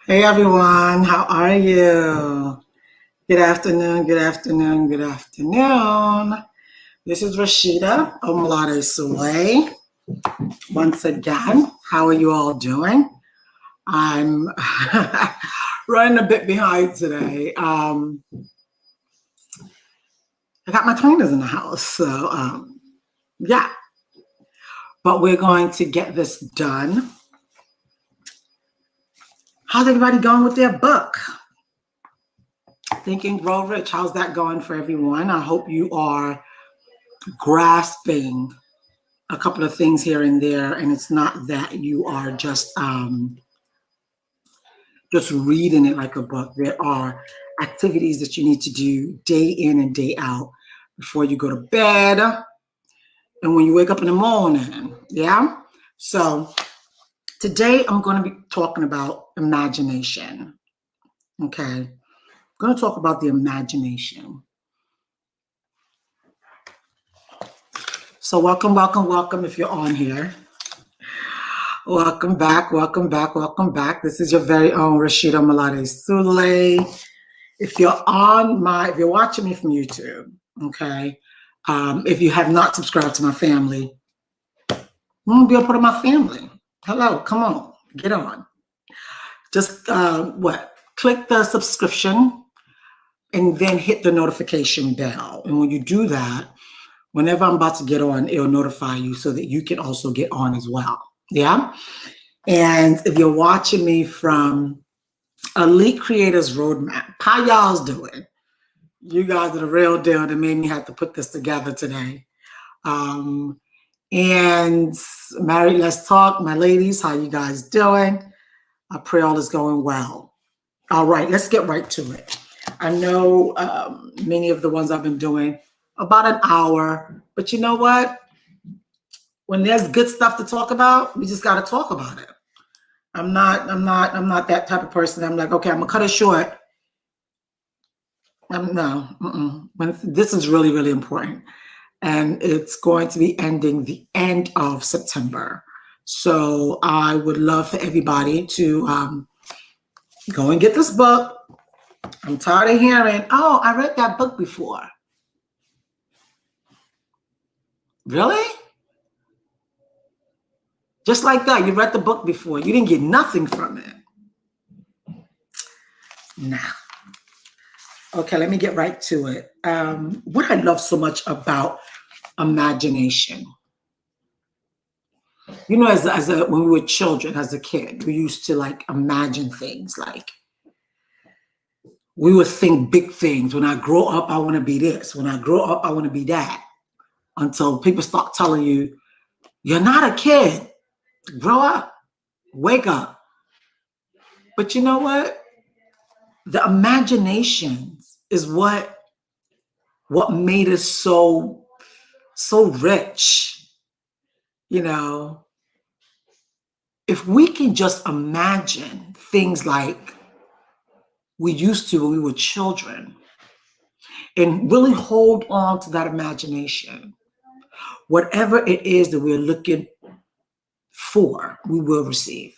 Hey everyone, how are you? Good afternoon, good afternoon, good afternoon. This is Rasheedah of Malade Soleil. Once again, how are you all doing? I'm running a bit behind today. I got my cleaners in the house, so yeah, but we're going to get this done. How's everybody going with their book? Think and Grow Rich. How's that going for everyone? I hope you are grasping a couple of things here and there, and it's not that you are just reading it like a book. There are activities that you need to do day in and day out before you go to bed and when you wake up in the morning. Yeah. So today I'm going to be talking about imagination. Okay. I'm going to talk about the imagination. So welcome, welcome, welcome if you're on here. Welcome back, welcome back, welcome back. This is your very own Rasheedah Malade Soleil. If you're watching me from YouTube, okay, if you have not subscribed to my family, you want to be a part of my family. Hello, come on, get on. Just click the subscription and then hit the notification bell. And when you do that, whenever I'm about to get on, it'll notify you so that you can also get on as well. Yeah. And if you're watching me from Elite Creators Roadmap, how y'all's doing? You guys are the real deal that made me have to put this together today. And Married Let's Talk, my ladies, how you guys doing? I pray all is going well. All right, let's get right to it. I know many of the ones I've been doing about an hour, but you know what? When there's good stuff to talk about, we just got to talk about it. I'm not that type of person. I'm like, okay, I'm gonna cut it short. No. This is really, really important, and it's going to be ending the end of September. So I would love for everybody to go and get this book. I'm tired of hearing, oh, I read that book before. Really? Just like that, you read the book before. You didn't get nothing from it. Now, okay, let me get right to it. What I love so much about imagination. You know, when we were children, as a kid, we used to like imagine things. Like we would think big things. When I grow up, I want to be this. When I grow up, I want to be that. Until people start telling you, you're not a kid. Grow up. Wake up. But you know what? The imagination is what made us so rich. You know, if we can just imagine things like we used to when we were children and really hold on to that imagination, whatever it is that we're looking for, we will receive.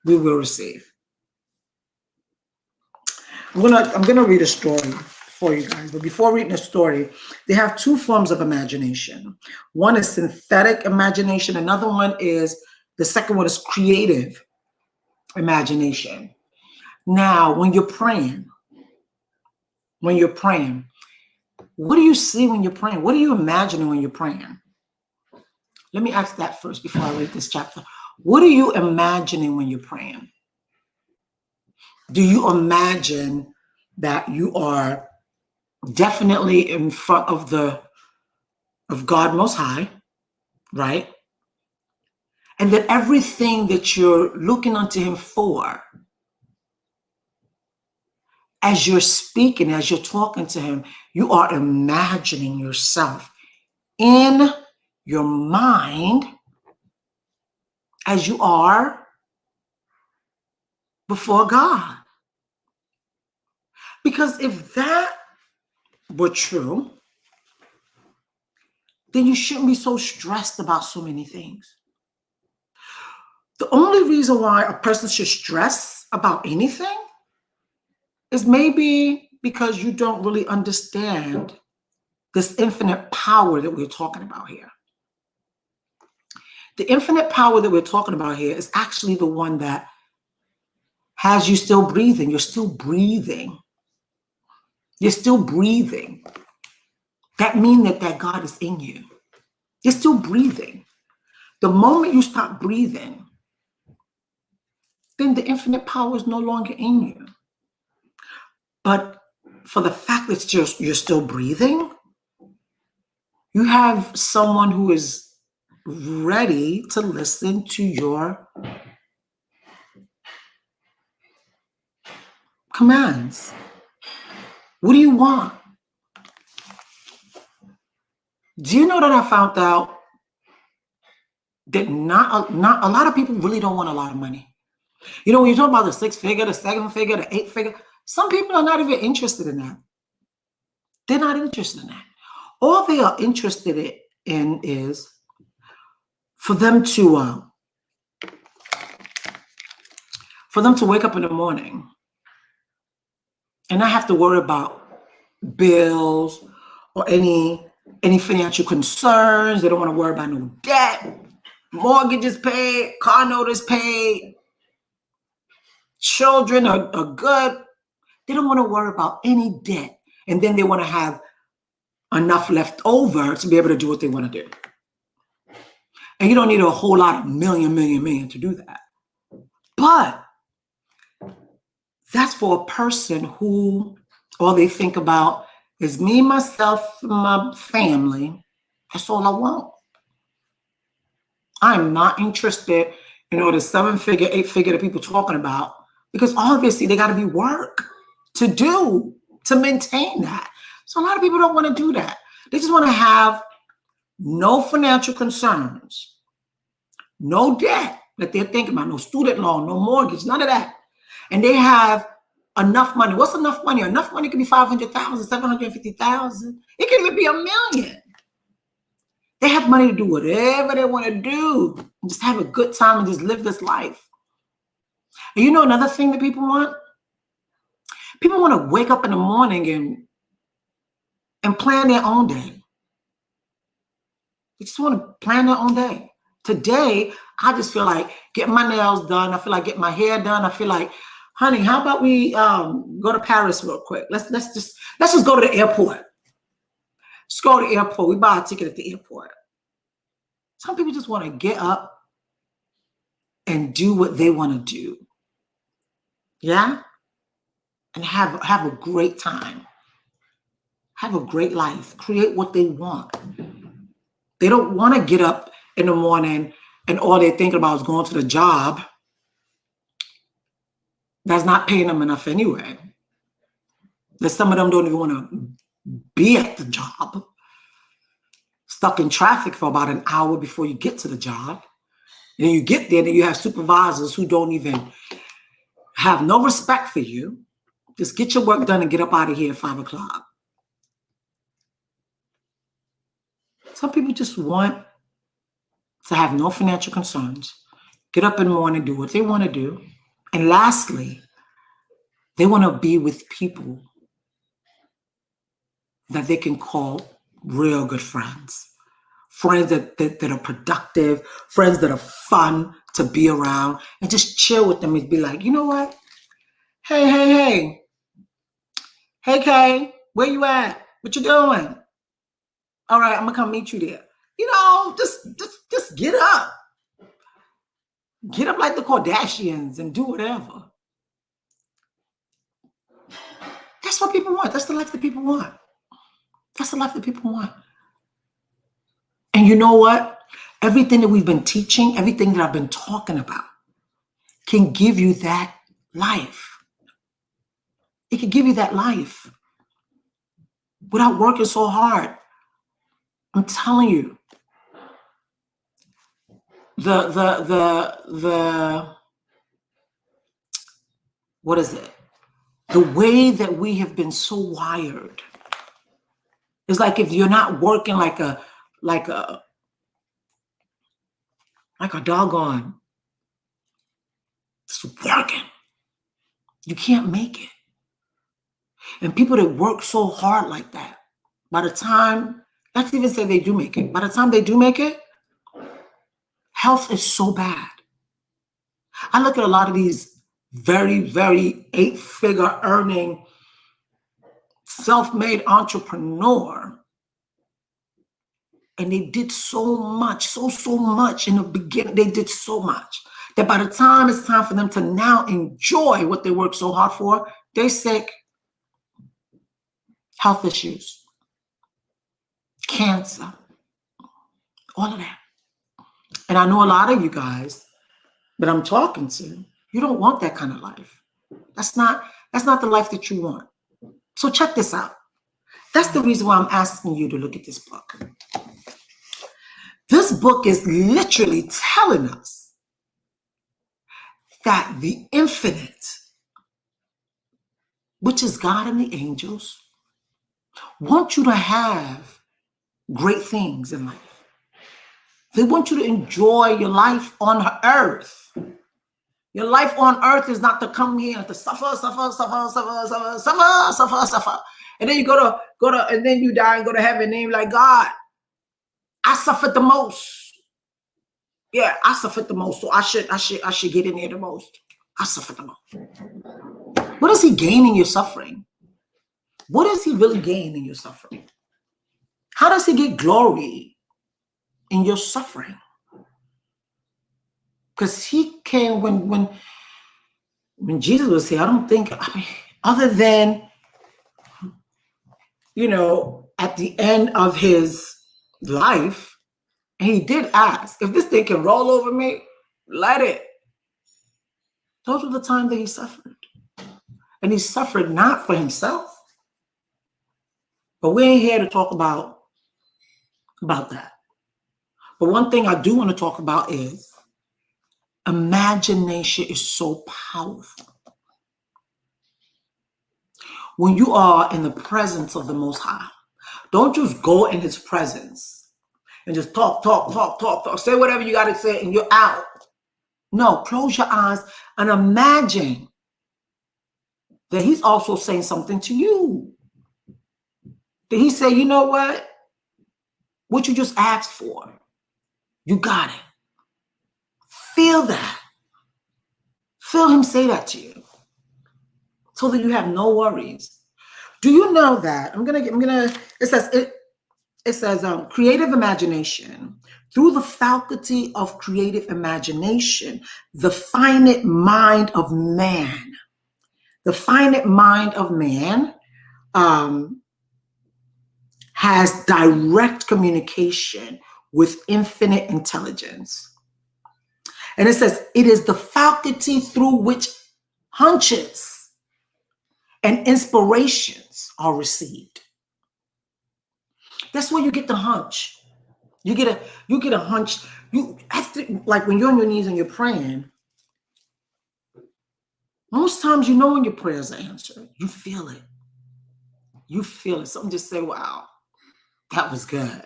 We will receive. I'm gonna read a story for you guys, but before reading the story, they have two forms of imagination. One is synthetic imagination. Another one is, the second one is creative imagination. Now, when you're praying, what do you see when you're praying? What are you imagining when you're praying? Let me ask that first before I read this chapter. What are you imagining when you're praying? Do you imagine that you are definitely in front of God Most High, right? And that everything that you're looking unto Him for, as you're speaking, as you're talking to Him, you are imagining yourself in your mind as you are before God. Because if that were true, then you shouldn't be so stressed about so many things. The only reason why a person should stress about anything is maybe because you don't really understand this infinite power that we're talking about here. The infinite power that we're talking about here is actually the one that has you still breathing. You're still breathing. You're still breathing. That means that God is in you. You're still breathing. The moment you stop breathing, then the infinite power is no longer in you. But for the fact that you're still breathing, you have someone who is ready to listen to your commands. What do you want? Do you know that I found out that not a lot of people really don't want a lot of money? You know, when you talk about the 6-figure, the 7-figure, the 8-figure, some people are not even interested in that. They're not interested in that. All they are interested in is for them to wake up in the morning and not have to worry about bills or any financial concerns. They don't want to worry about no debt, mortgages paid, car notice paid, children are good. They don't want to worry about any debt. And then they want to have enough left over to be able to do what they want to do. And you don't need a whole lot of million to do that. But that's for a person who all they think about is me, myself, my family. That's all I want. I'm not interested in the 7-figure, 8-figure that people talking about, because obviously they got to be work to do to maintain that. So a lot of people don't want to do that. They just want to have no financial concerns, no debt that they're thinking about, no student loan, no mortgage, none of that. And they have enough money. What's enough money? Enough money could be 500,000, 750,000. It can even be $1 million. They have money to do whatever they want to do and just have a good time and just live this life. And you know another thing that people want? People want to wake up in the morning and plan their own day. They just want to plan their own day. Today, I just feel like getting my nails done. I feel like getting my hair done. I feel like, honey, how about we go to Paris real quick? Let's just go to the airport. Just go to the airport. We buy a ticket at the airport. Some people just want to get up and do what they want to do. Yeah? And have a great time. Have a great life. Create what they want. They don't want to get up in the morning and all they're thinking about is going to the job that's not paying them enough anyway. That some of them don't even want to be at the job. Stuck in traffic for about an hour before you get to the job. And then you get there, and you have supervisors who don't even have no respect for you. Just get your work done and get up out of here at 5 o'clock. Some people just want to have no financial concerns, get up in the morning, do what they want to do. And lastly, they want to be with people that they can call real good friends. Friends that are productive, friends that are fun to be around, and just chill with them and be like, you know what? Hey, Kay, where you at? What you doing? All right, I'm gonna come meet you there. You know, just get up. Get up like the Kardashians and do whatever. That's what people want. That's the life that people want. That's the life that people want. And you know what? Everything that we've been teaching, everything that I've been talking about can give you that life. It can give you that life without working so hard. I'm telling you. What is it? The way that we have been so wired is like if you're not working like a doggone You can't make it. And people that work so hard like that, by the time, let's even say they do make it, by the time they do make it, health is so bad. I look at a lot of these very, very 8-figure earning, self-made entrepreneur, and they did so much, so much in the beginning. They did so much that by the time it's time for them to now enjoy what they worked so hard for, they're sick, health issues, cancer, all of that. And I know a lot of you guys that I'm talking to, you don't want that kind of life. That's not the life that you want. So check this out. That's the reason why I'm asking you to look at this book. This book is literally telling us that the infinite, which is God and the angels, want you to have great things in life. They want you to enjoy your life on earth. Your life on earth is not to come here and to suffer. And then you go to, and then you die and go to heaven, and you're like, God, I suffered the most. Yeah, I suffered the most, so I should get in there the most. I suffered the most. What does he gain in your suffering? What does he really gain in your suffering? How does he get glory in your suffering? Because he came when Jesus was here, I don't think, other than, at the end of his life, he did ask, if this thing can roll over me, let it. Those were the times that he suffered. And he suffered not for himself. But we ain't here to talk about that. But one thing I do want to talk about is imagination is so powerful. When you are in the presence of the Most High, don't just go in his presence and just talk, say whatever you got to say and you're out. No, close your eyes and imagine that he's also saying something to you. Did he say, you know what? What you just asked for, you got it. Feel that. Feel him say that to you so that you have no worries. Do you know that? It says creative imagination. Through the faculty of creative imagination, the finite mind of man, has direct communication with infinite intelligence. And it says it is the faculty through which hunches and inspirations are received. That's where you get the hunch. You get a hunch. You have to, like when you're on your knees and you're praying, most times you know when your prayers are answered. You feel it. You feel it. Something just say, wow, that was good.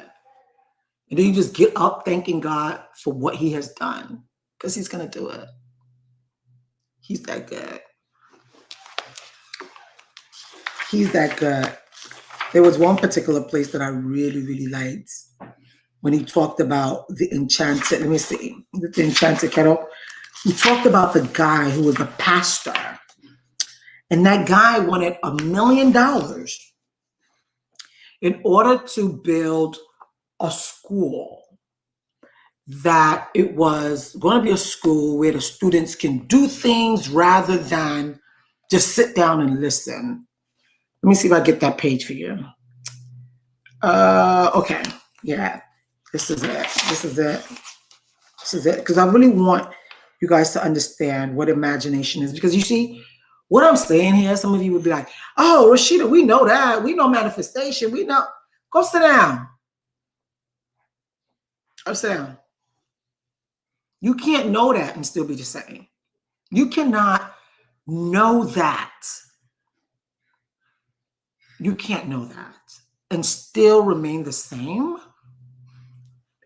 And then you just get up thanking God for what he has done, because he's going to do it. He's that good. He's that good. There was one particular place that I really, really liked when he talked about the Enchanted, the Enchanted Kettle. He talked about the guy who was a pastor. And that guy wanted $1 million in order to build a school that it was going to be a school where the students can do things rather than just sit down and listen. Let me see if I get that page for you. Okay. Yeah. This is it. Because I really want you guys to understand what imagination is. Because you see, what I'm saying here, some of you would be like, oh, Rasheedah, we know that. We know manifestation. We know. Go sit down. Go sit down. You can't know that and still be the same. You cannot know that. You can't know that and still remain the same.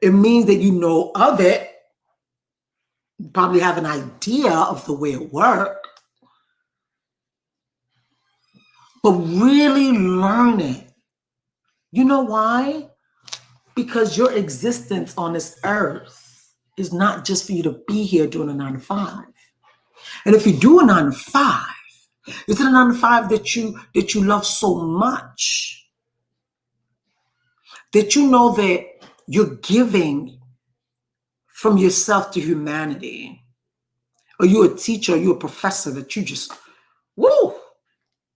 It means that you know of it. You probably have an idea of the way it works. but really learn it. You know why? Because your existence on this earth is not just for you to be here doing a 9 to 5. And if you do a 9 to 5, it's a 9 to 5 that you love so much that you know that you're giving from yourself to humanity. Or you're a teacher, or you're a professor that you just, woo,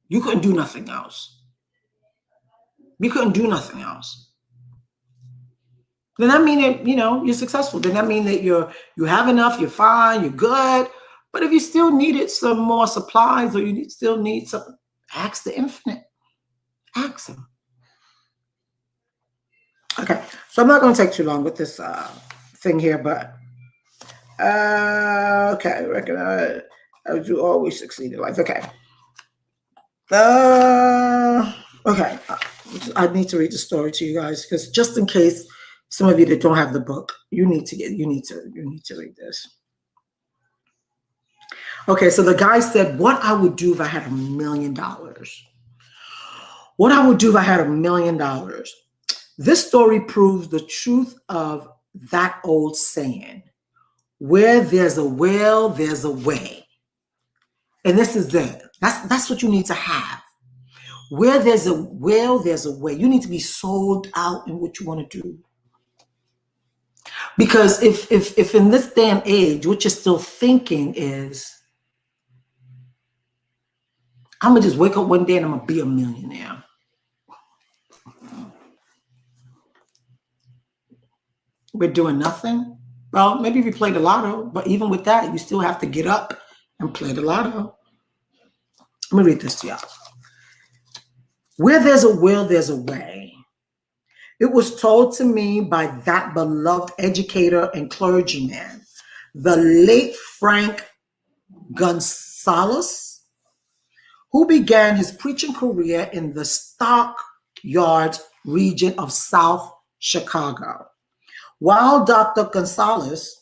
you couldn't do nothing else. You couldn't do nothing else. Then that mean that, you're successful. Then that mean that you have enough, you're fine, you're good. But if you still needed some more supplies, or you still need some, ask the infinite. Ask him. Okay, so I'm not going to take too long with this thing here, but okay, recognize as you always succeed in life. Okay. Okay. I need to read the story to you guys, because just in case some of you that don't have the book, you need to read this. Okay, so the guy said, what I would do if I had $1 million. What I would do if I had $1 million. This story proves the truth of that old saying, where there's a will, there's a way. And this is it. That's what you need to have. Where there's a will, there's a way. You need to be sold out in what you want to do. Because if in this day and age, what you're still thinking is, I'm going to just wake up one day and I'm going to be a millionaire. We're doing nothing. Well, maybe if you play the lotto, but even with that, you still have to get up and play the lotto. Let me read this to y'all. Where there's a will, there's a way. It was told to me by that beloved educator and clergyman, the late Frank Gonzalez, who began his preaching career in the Stockyards region of South Chicago. While Dr. Gonzalez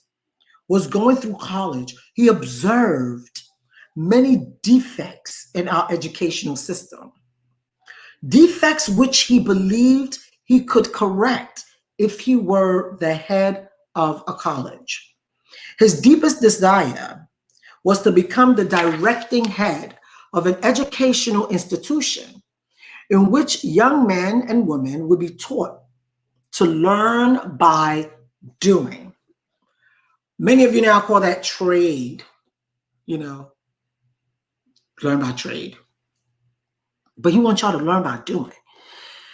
was going through college, he observed many defects in our educational system. Defects which he believed he could correct if he were the head of a college. His deepest desire was to become the directing head of an educational institution in which young men and women would be taught to learn by doing. Many of you now call that trade, learn by trade. But he wants y'all to learn by doing.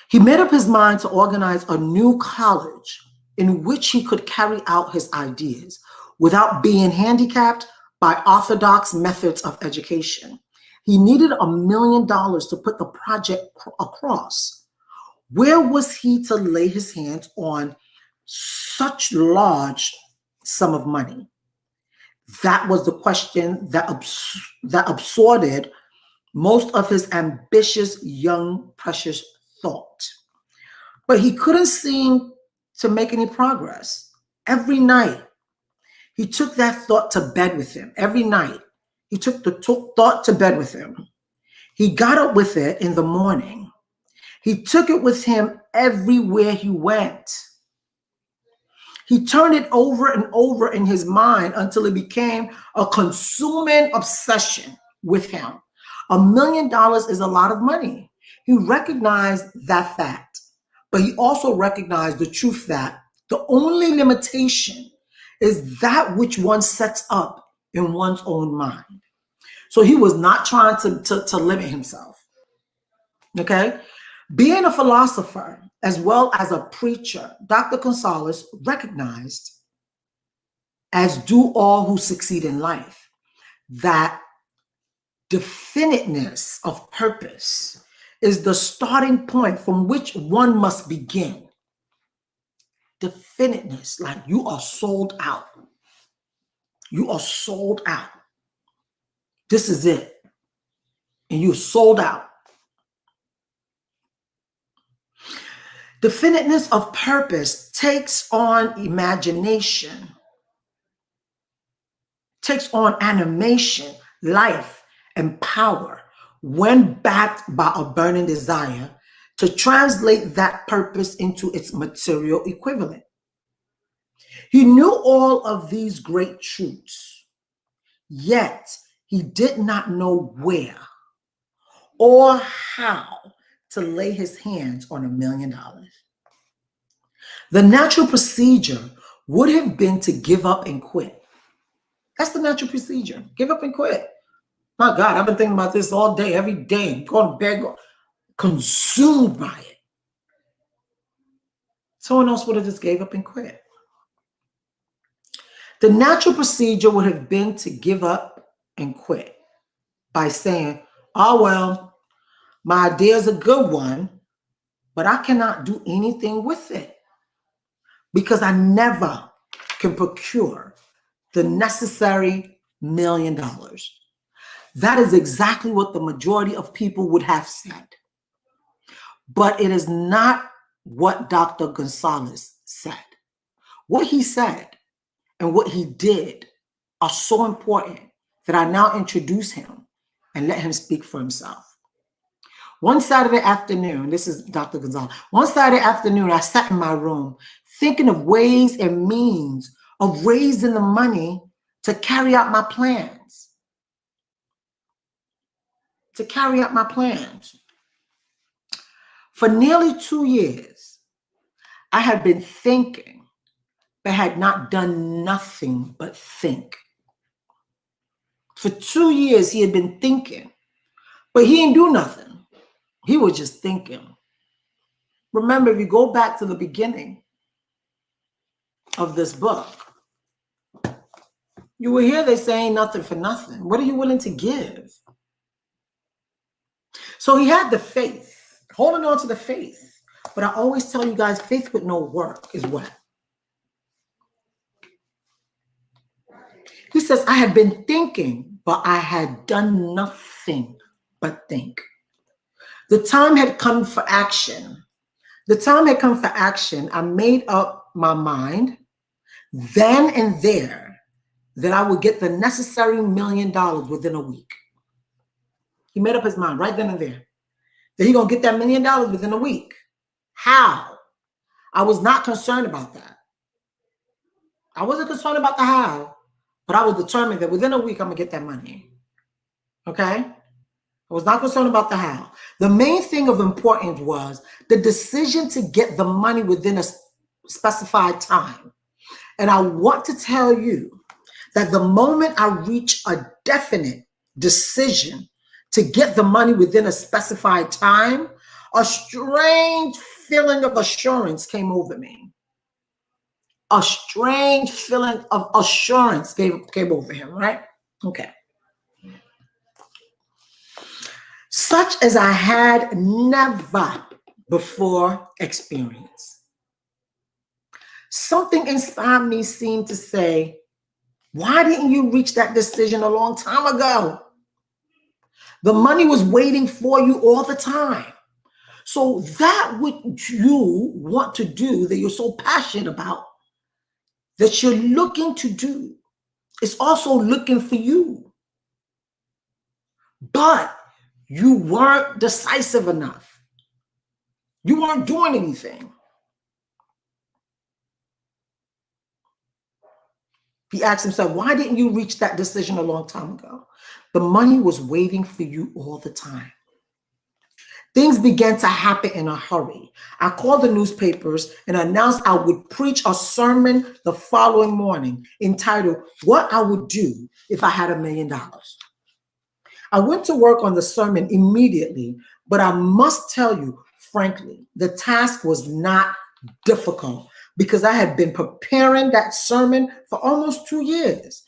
He made up his mind to organize a new college in which he could carry out his ideas without being handicapped by orthodox methods of education. He needed $1 million to put the project across. Where was he to lay his hands on such large sum of money? That was the question that absorbed most of his ambitious young precious thought. But he couldn't seem to make any progress. Every night, he took that thought to bed with him. Every night, he took the thought to bed with him. He got up with it in the morning. He took it with him everywhere he went. He turned it over and over in his mind until it became a consuming obsession with him. $1 million is a lot of money. He recognized that fact, but he also recognized the truth that the only limitation is that which one sets up in one's own mind. So he was not trying to limit himself. Okay? Being a philosopher as well as a preacher, Dr. Gonzalez recognized, as do all who succeed in life, that definiteness of purpose is the starting point from which one must begin. Definiteness, like you are sold out. You are sold out. This is it. And you're sold out. Definiteness of purpose takes on imagination, takes on animation, life, and power. when backed by a burning desire to translate that purpose into its material equivalent. He knew all of these great truths, yet he did not know where or how to lay his hands on $1 million. The natural procedure would have been to give up and quit. That's the natural procedure. Give up and quit. My God, I've been thinking about this all day, every day, going to bed, consumed by it. Someone else would have just gave up and quit. The natural procedure would have been to give up and quit by saying, oh, well, my idea is a good one, but I cannot do anything with it because I never can procure the necessary $1 million. That is exactly what the majority of people would have said. But it is not what Dr. Gonzalez said. What he said and what he did are so important that I now introduce him and let him speak for himself. One Saturday afternoon, this is Dr. Gonzalez. One Saturday afternoon, I sat in my room thinking of ways and means of raising the money to carry out my plans. For nearly 2 years, I had been thinking, but had not done nothing but think. For 2 years, he had been thinking, but he didn't do nothing. He was just thinking. Remember, if you go back to the beginning of this book, you will hear they saying nothing for nothing. What are you willing to give? So he had the faith, holding on to the faith. But I always tell you guys, faith with no work is what? He says, I had been thinking, but I had done nothing but think. The time had come for action. I made up my mind then and there that I would get the necessary $1 million within a week. He made up his mind right then and there that he's going to get that $1 million within a week. How? I was not concerned about that. I wasn't concerned about the how, but I was determined that within a week, I'm going to get that money. Okay? I was not concerned about the how. The main thing of importance was the decision to get the money within a specified time. And I want to tell you that the moment I reach a definite decision to get the money within a specified time, a strange feeling of assurance came over me. A strange feeling of assurance came over him, right? Okay. Such as I had never before experienced. Something inside me seemed to say, why didn't you reach that decision a long time ago? The money was waiting for you all the time. So that what you want to do, that you're so passionate about, that you're looking to do, is also looking for you. But you weren't decisive enough. You weren't doing anything. He asked himself, why didn't you reach that decision a long time ago? The money was waiting for you all the time. Things began to happen in a hurry. I called the newspapers and announced I would preach a sermon the following morning entitled, What I Would Do If I Had $1 Million. I went to work on the sermon immediately, but I must tell you, frankly, the task was not difficult because I had been preparing that sermon for almost 2 years.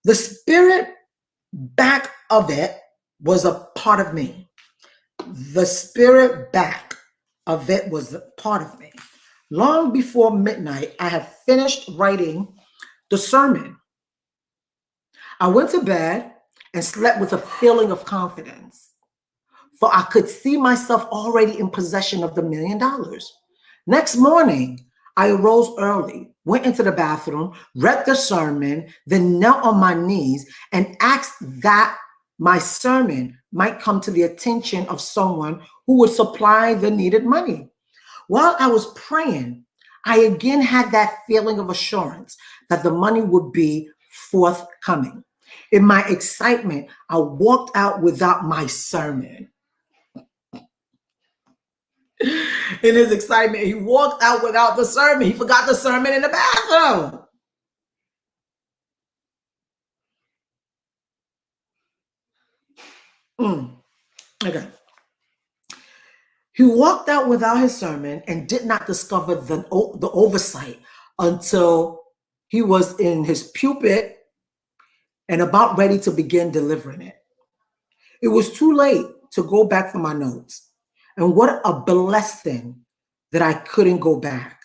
The spirit back of it was a part of me. The spirit back of it was a part of me. Long before midnight, I had finished writing the sermon. I went to bed and slept with a feeling of confidence, for I could see myself already in possession of the $1 million. Next morning, I arose early, went into the bathroom, read the sermon, then knelt on my knees and asked that my sermon might come to the attention of someone who would supply the needed money. While I was praying, I again had that feeling of assurance that the money would be forthcoming. In my excitement, I walked out without my sermon. In his excitement, he walked out without the sermon. He forgot the sermon in the bathroom. Okay. He walked out without his sermon and did not discover the oversight until he was in his pulpit and about ready to begin delivering it. It was too late to go back for my notes. And what a blessing that I couldn't go back.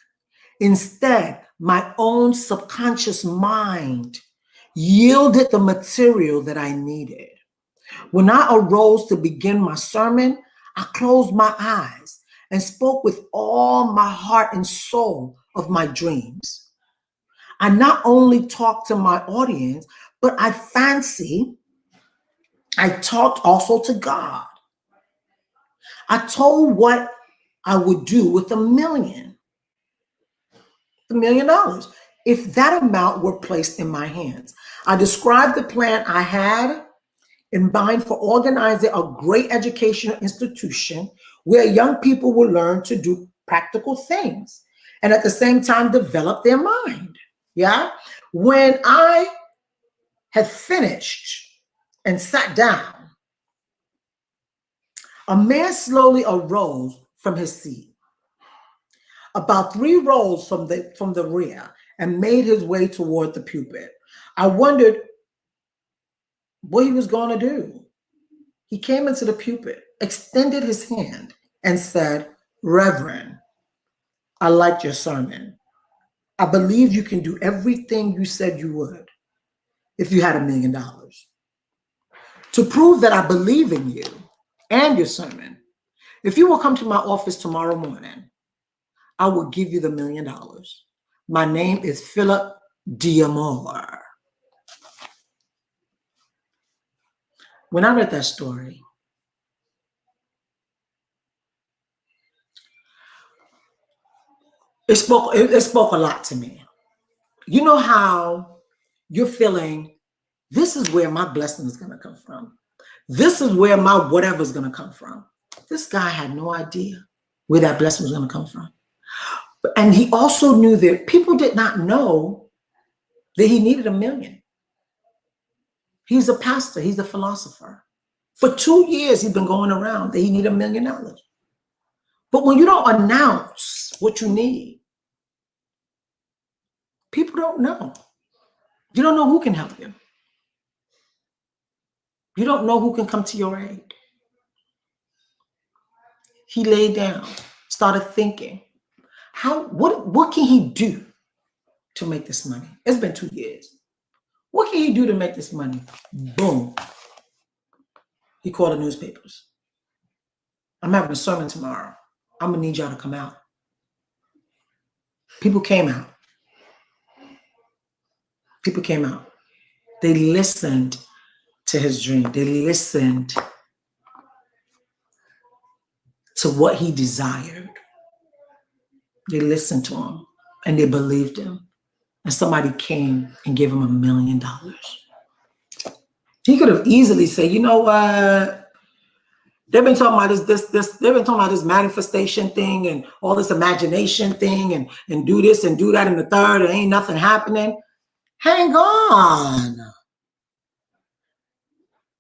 Instead, my own subconscious mind yielded the material that I needed. When I arose to begin my sermon, I closed my eyes and spoke with all my heart and soul of my dreams. I not only talked to my audience, but I talked also to God. I told what I would do with $1 million, if that amount were placed in my hands. I described the plan I had in mind for organizing a great educational institution where young people will learn to do practical things and at the same time develop their mind. Yeah. When I had finished and sat down, a man slowly arose from his seat, about 3 rows from the rear, and made his way toward the pulpit. I wondered what he was going to do. He came into the pulpit, extended his hand, and said, "Reverend, I liked your sermon. I believe you can do everything you said you would if you had $1 million. To prove that I believe in you and your sermon, if you will come to my office tomorrow morning, I will give you the $1 million. My name is Philip Diamore." When I read that story, it spoke a lot to me. You know how you're feeling, this is where my blessing is going to come from. This is where my whatever is going to come from. This guy had no idea where that blessing was going to come from. And he also knew that people did not know that he needed $1 million. He's a pastor. He's a philosopher. For 2 years, he's been going around that he needed $1 million. But when you don't announce what you need, people don't know. You don't know who can help you. You don't know who can come to your aid. He laid down, started thinking, what can he do to make this money? It's been 2 years. What can he do to make this money? Boom. He called the newspapers. "I'm having a sermon tomorrow. I'm going to need y'all to come out." People came out. People came out. They listened to his dream. They listened to what he desired. They listened to him and they believed him. And somebody came and gave him $1 million. He could have easily said, "You know what? They've been talking about they've been talking about this manifestation thing and all this imagination thing and do this and do that in the third, and ain't nothing happening." Hang on.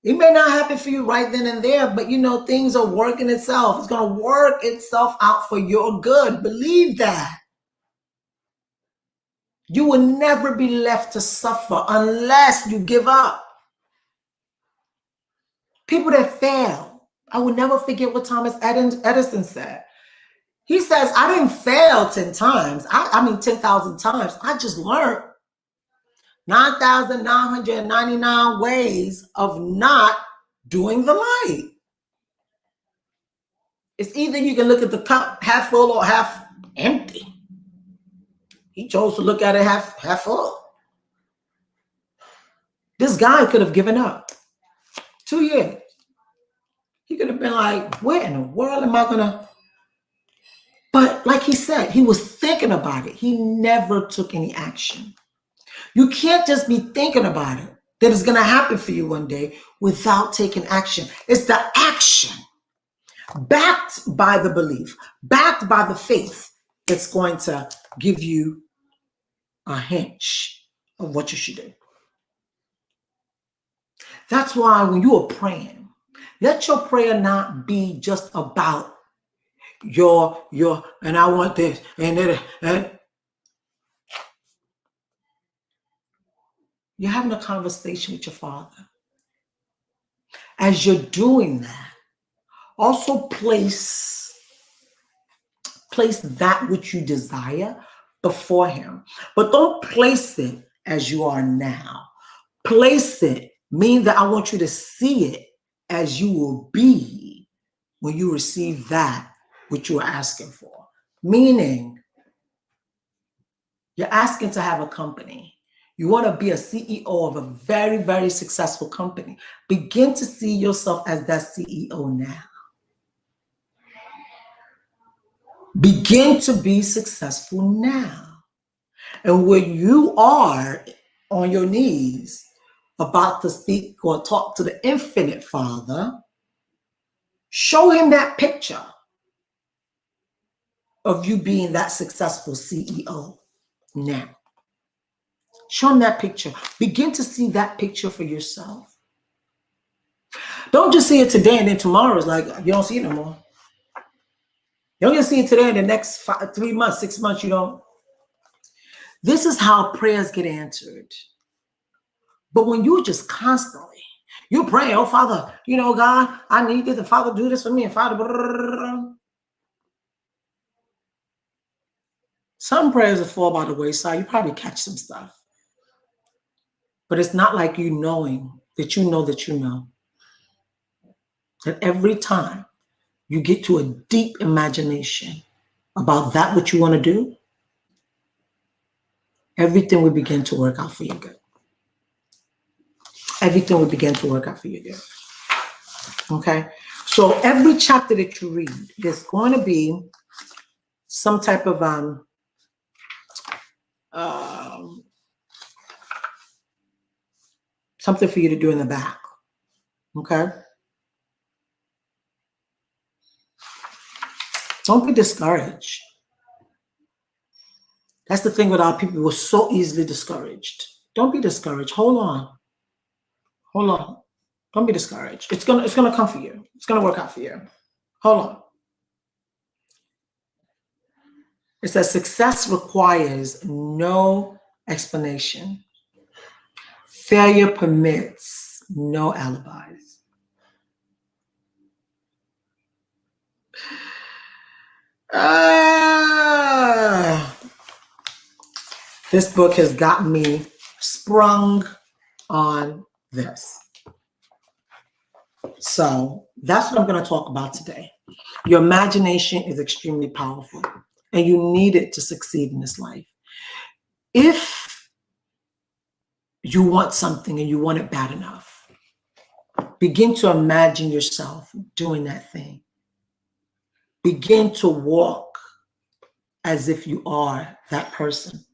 It may not happen for you right then and there, but things are working itself. It's going to work itself out for your good. Believe that. You will never be left to suffer unless you give up. People that fail. I will never forget what Thomas Edison said. He says, "I didn't fail 10 times. I mean 10,000 times. I just learned 9,999 ways of not doing the light." It's either you can look at the cup half full or half empty. He chose to look at it half full. This guy could have given up 2 years. He could have been like, where in the world am I going to? But like he said, he was thinking about it. He never took any action. You can't just be thinking about it, that it's going to happen for you one day without taking action. It's the action, backed by the belief, backed by the faith, that's going to give you a hinge of what you should do. That's why when you are praying, let your prayer not be just about your, and I want this, and you're having a conversation with your Father. As you're doing that, also place that which you desire before him. But don't place it as you are now. Place it, mean that I want you to see it as you will be when you receive that which you are asking for. Meaning, you're asking to have a company. You want to be a CEO of a very, very successful company. Begin to see yourself as that CEO now. Begin to be successful now. And when you are on your knees about to speak or talk to the infinite Father, show him that picture of you being that successful CEO now. Show him that picture. Begin to see that picture for yourself. Don't just see it today and then tomorrow is like you don't see it no more. You don't just see it today and the next 3 months, 6 months, you don't. This is how prayers get answered. But when you're just constantly, you pray, oh Father, God, I need this, and Father, do this for me, and Father, blah, blah, blah, blah. Some prayers will fall by the wayside. You probably catch some stuff. But it's not like you knowing that you know that you know. That every time you get to a deep imagination about that which you want to do, everything will begin to work out for you good. Everything will begin to work out for you good. Okay? So every chapter that you read, there's going to be some type of something for you to do in the back. Okay? Don't be discouraged. That's the thing with our people. We're so easily discouraged. Don't be discouraged. Hold on. Hold on. Don't be discouraged. It's gonna come for you. It's gonna work out for you. Hold on. It says success requires no explanation. Failure permits no alibis. This book has gotten me sprung on this. So that's what I'm going to talk about today. Your imagination is extremely powerful, and you need it to succeed in this life. If you want something and you want it bad enough, begin to imagine yourself doing that thing. Begin to walk as if you are that person.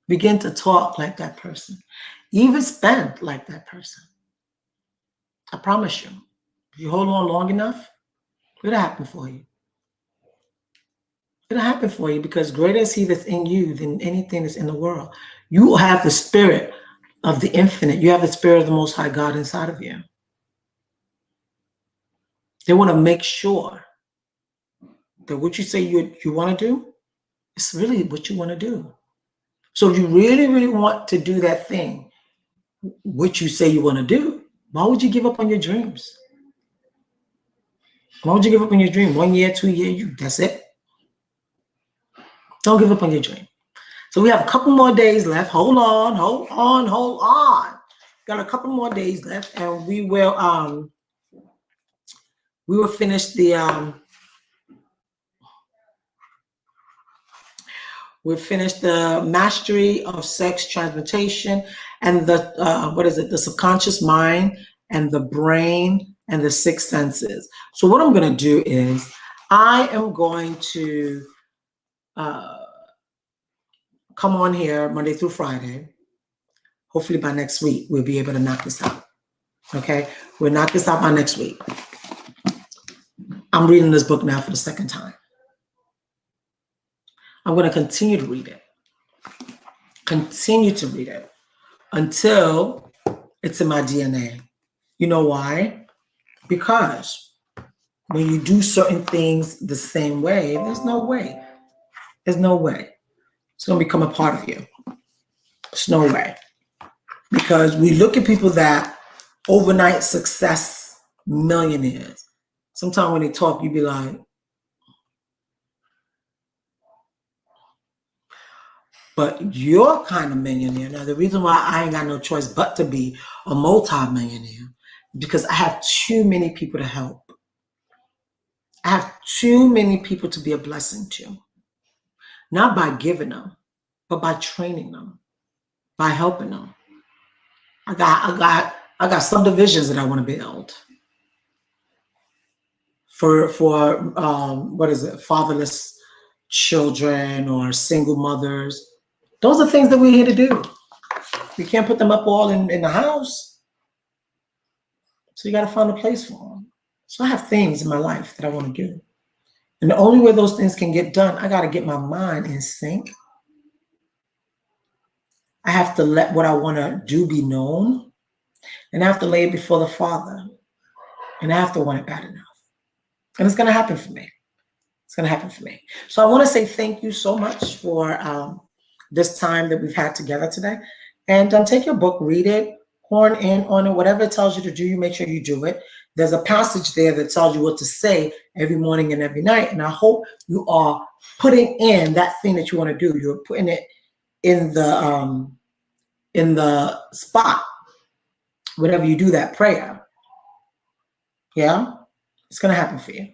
Begin to talk like that person. Even spend like that person. I promise you, if you hold on long enough, it'll happen for you. It'll happen for you because greater is he that's in you than anything that's in the world. You have the spirit of the infinite. You have the spirit of the Most High God inside of you. They want to make sure that what you say you want to do, it's really what you want to do. So if you really, really want to do that thing, what you say you want to do, why would you give up on your dreams? Why would you give up on your dream? 1 year, 2 years, that's it. Don't give up on your dream. So we have a couple more days left. Hold on. Got a couple more days left, and we will finish the we'll finish the mastery of sex transmutation and the the subconscious mind and the brain and the six senses. So what I'm going to do is I am going to come on here Monday through Friday. Hopefully by next week, we'll be able to knock this out. Okay? We'll knock this out by next week. I'm reading this book now for the second time. I'm going to continue to read it. Continue to read it until it's in my DNA. You know why? Because when you do certain things the same way, there's no way. There's no way. It's going to become a part of you. There's no way. Because we look at people that overnight success millionaires. Sometimes when they talk, you be like, but you're kind of millionaire. Now, the reason why I ain't got no choice but to be a multi-millionaire is because I have too many people to help. I have too many people to be a blessing to. Not by giving them, but by training them, by helping them. I got subdivisions that I want to build for what is it, fatherless children or single mothers. Those are things that we're here to do. We can't put them up all in the house. So you got to find a place for them. So I have things in my life that I want to do. And the only way those things can get done, I got to get my mind in sync. I have to let what I want to do be known. And I have to lay it before the Father. And I have to want it bad enough. And it's going to happen for me. It's going to happen for me. So I want to say thank you so much for this time that we've had together today. And take your book, read it, horn in on it, whatever it tells you to do, you make sure you do it. There's a passage there that tells you what to say every morning and every night. And I hope you are putting in that thing that you want to do. You're putting it in the spot whenever you do that prayer. Yeah, it's going to happen for you.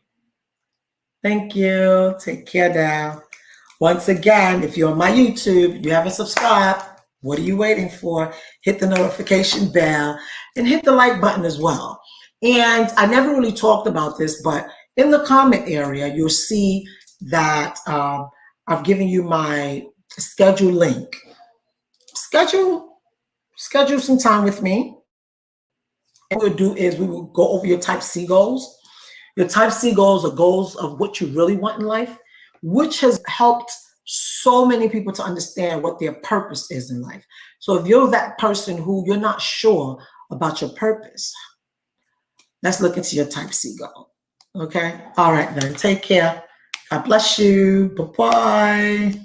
Thank you. Take care now. Once again, if you're on my YouTube, you haven't subscribed, what are you waiting for? Hit the notification bell and hit the like button as well. And I never really talked about this, but in the comment area, you'll see that I've given you my schedule link. Schedule some time with me. And what we'll do is we will go over your type C goals. Your type C goals are goals of what you really want in life, which has helped so many people to understand what their purpose is in life. So if you're that person who you're not sure about your purpose, let's look into your type C goal. Okay? All right, then. Take care. God bless you. Bye-bye.